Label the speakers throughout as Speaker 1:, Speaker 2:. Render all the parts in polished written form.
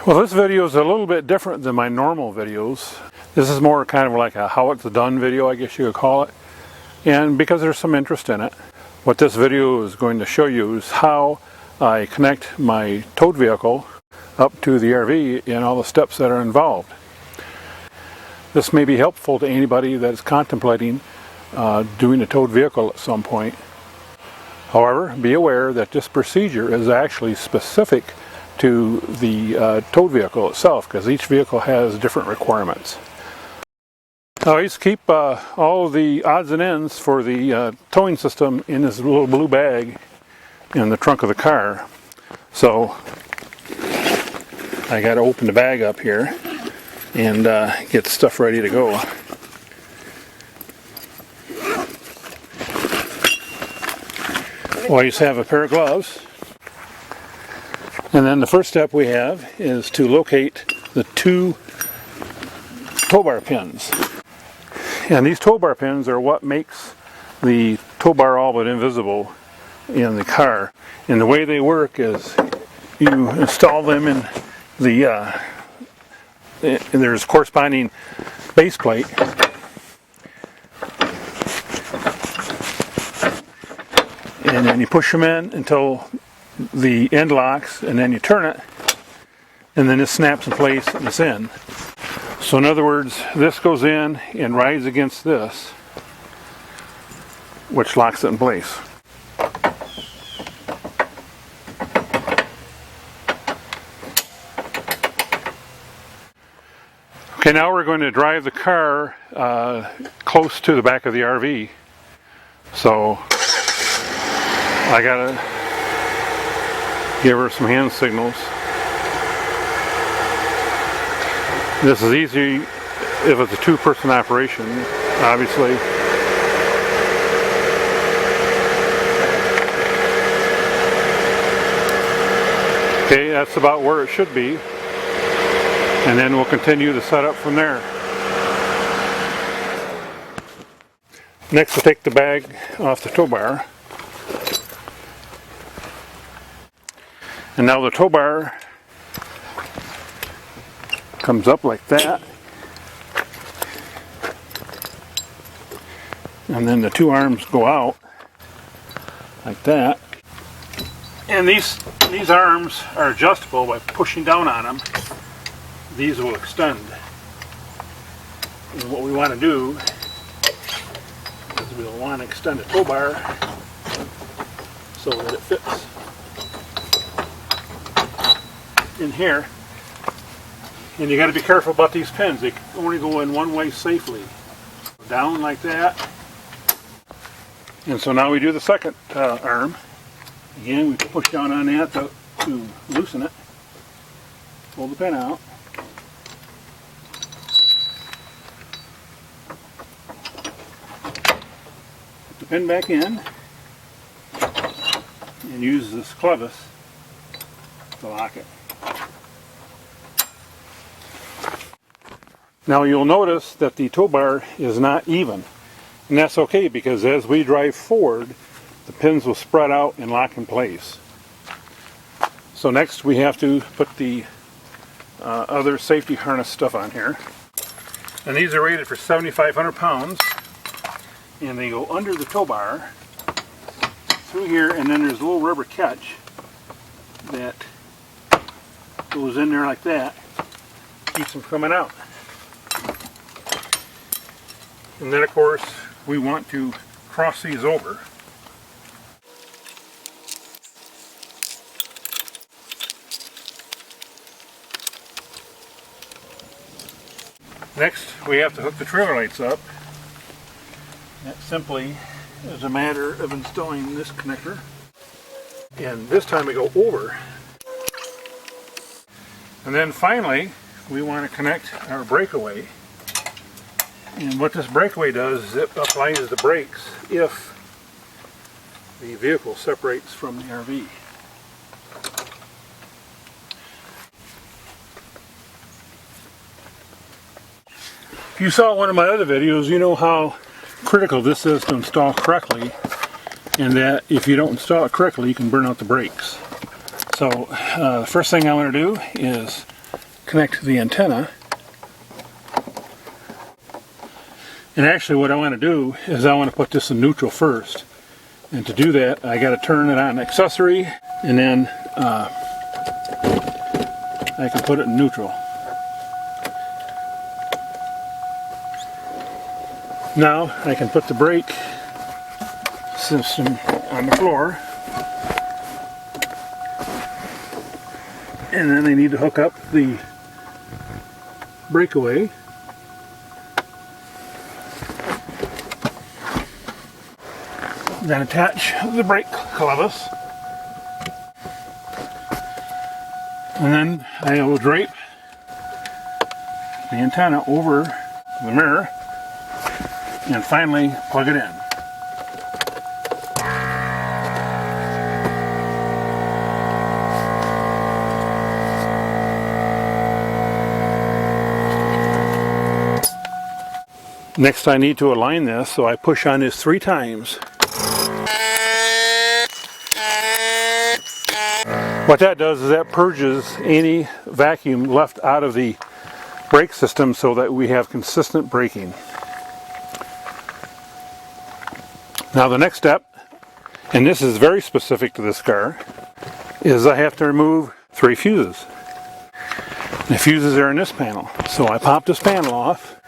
Speaker 1: Well, this video is a little bit different than my normal videos. This is more kind of like a how it's done video, I guess you could call it. And because there's some interest in it, what this video is going to show you is how I connect my towed vehicle up to the RV and all the steps that are involved. This may be helpful to anybody that is contemplating doing a towed vehicle at some point. However, be aware that this procedure is actually specific to the towed vehicle itself, because each vehicle has different requirements. I used to keep all the odds and ends for the towing system in this little blue bag in the trunk of the car. So I got to open the bag up here and get the stuff ready to go. Well, I used to have a pair of gloves. And then the first step we have is to locate the two tow bar pins. And these tow bar pins are what makes the tow bar all but invisible in the car. And the way they work is you install them in the, there's corresponding base plate. And then you push them in until the end locks, and then you turn it, and then it snaps in place and it's in. So in other words, this goes in and rides against this, which locks it in place. Okay, now we're going to drive the car close to the back of the RV. So I gotta give her some hand signals. This is easy if it's a two-person operation, obviously. Okay, that's about where it should be. And then we'll continue the setup from there. Next, we'll take the bag off the tow bar. And now the tow bar comes up like that. And then the two arms go out like that. And these arms are adjustable by pushing down on them. These will extend. And what we want to do is we'll want to extend the tow bar so that it fits in here. And you got to be careful about these pins. They can only go in one way safely. Down like that. And so now we do the second arm. Again, we push down on that to loosen it. Pull the pin out. Put the pin back in. And use this clevis to lock it. Now you'll notice that the tow bar is not even, and that's okay, because as we drive forward the pins will spread out and lock in place. So next we have to put the other safety harness stuff on here, and these are rated for 7,500 pounds, and they go under the tow bar through here, and then there's a little rubber catch that goes in there like that, keeps them coming out. And then of course we want to cross these over. Next we have to hook the trailer lights up. That simply is a matter of installing this connector. And this time we go over. And then finally we want to connect our breakaway. And what this breakaway does is it applies the brakes if the vehicle separates from the RV. If you saw one of my other videos, you know how critical this is to install correctly, and that if you don't install it correctly, you can burn out the brakes. So the first thing I want to do is connect to the antenna. And actually what I want to do is I want to put this in neutral first. And to do that, I got to turn it on accessory, and then I can put it in neutral. Now I can put the brake system on the floor. And then I need to hook up the Breakaway. Then attach the brake clevis. And then I will drape the antenna over the mirror and finally plug it in. Next I need to align this, so I push on this 3 times. What that does is that purges any vacuum left out of the brake system so that we have consistent braking. Now the next step, and this is very specific to this car, is I have to remove 3 fuses. The fuses are in this panel. So I pop this panel off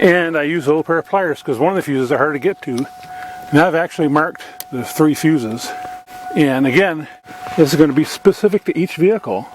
Speaker 1: and I use a little pair of pliers because one of the fuses are hard to get to. And I've actually marked the 3 fuses. And again, this is going to be specific to each vehicle.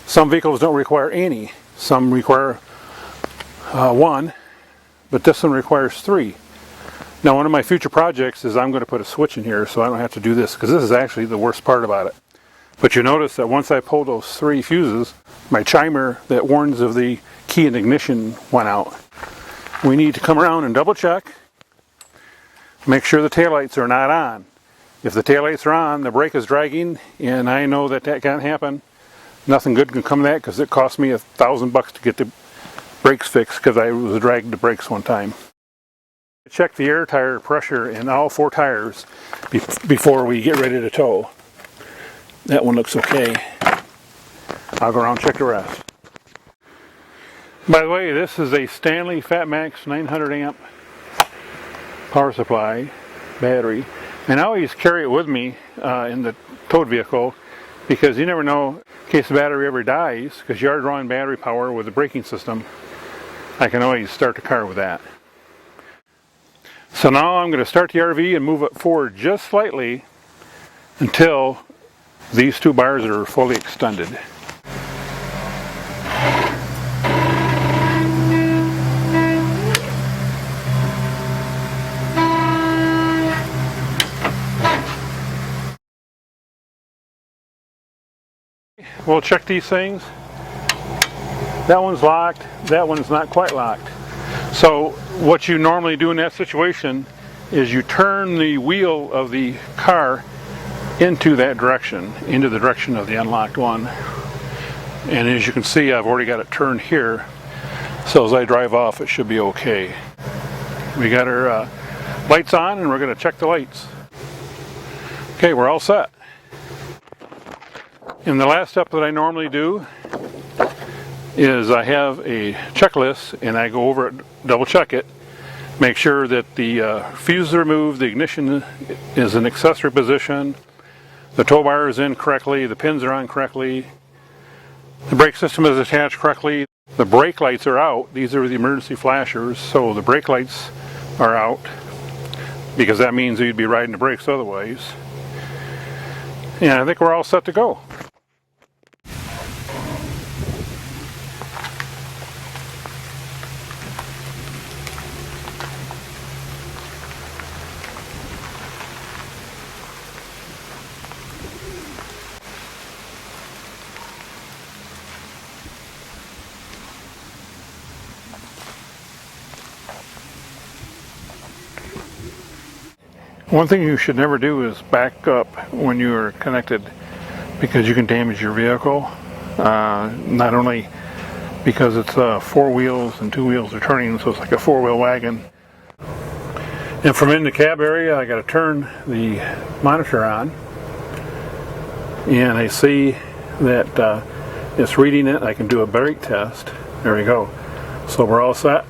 Speaker 1: Some vehicles don't require any. Some require 1, but this one requires 3. Now one of my future projects is I'm going to put a switch in here so I don't have to do this, because this is actually the worst part about it. But you notice that once I pull those 3 fuses, my chimer that warns of the key and ignition went out. We need to come around and double check, make sure the taillights are not on. If the taillights are on, the brake is dragging, and I know that that can't happen. Nothing good can come of that, because it cost me $1,000 to get the brakes fixed because I was dragged the brakes one time. Check the air tire pressure in all 4 tires before we get ready to tow. That one looks okay. I'll go around and check the rest. By the way, this is a Stanley FatMax 900 amp power supply battery. And I always carry it with me in the towed vehicle, because you never know, in case the battery ever dies, because you are drawing battery power with the braking system, I can always start the car with that. So now I'm going to start the RV and move it forward just slightly until these 2 bars are fully extended. We'll check these things. That one's locked, that one's not quite locked. So what you normally do in that situation is you turn the wheel of the car into that direction, into the direction of the unlocked one. And as you can see, I've already got it turned here, so as I drive off it should be okay. We got our lights on, and we're going to check the lights. Okay, we're all set. And the last step that I normally do is I have a checklist, and I go over it, double check it, make sure that the fuse is removed, the ignition is in accessory position, the tow bar is in correctly, the pins are on correctly, the brake system is attached correctly, the brake lights are out. These are the emergency flashers, so the brake lights are out, because that means you'd be riding the brakes otherwise. And I think we're all set to go. One thing you should never do is back up when you are connected, because you can damage your vehicle. Not only because it's 4 wheels and 2 wheels are turning, so it's like a 4-wheel wagon. And from in the cab area, I got to turn the monitor on, and I see that It's reading it. I can do a brake test. There we go. So we're all set.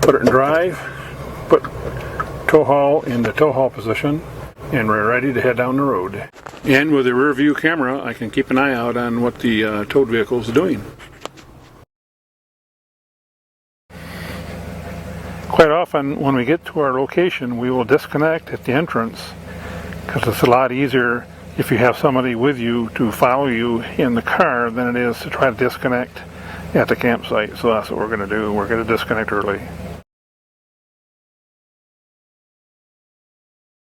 Speaker 1: Put it in drive, put tow haul into tow haul position, and we're ready to head down the road. And with the rear view camera, I can keep an eye out on what the towed vehicle is doing. Quite often when we get to our location, we will disconnect at the entrance because it's a lot easier if you have somebody with you to follow you in the car than it is to try to disconnect at the campsite. So that's what we're going to do. We're going to disconnect early.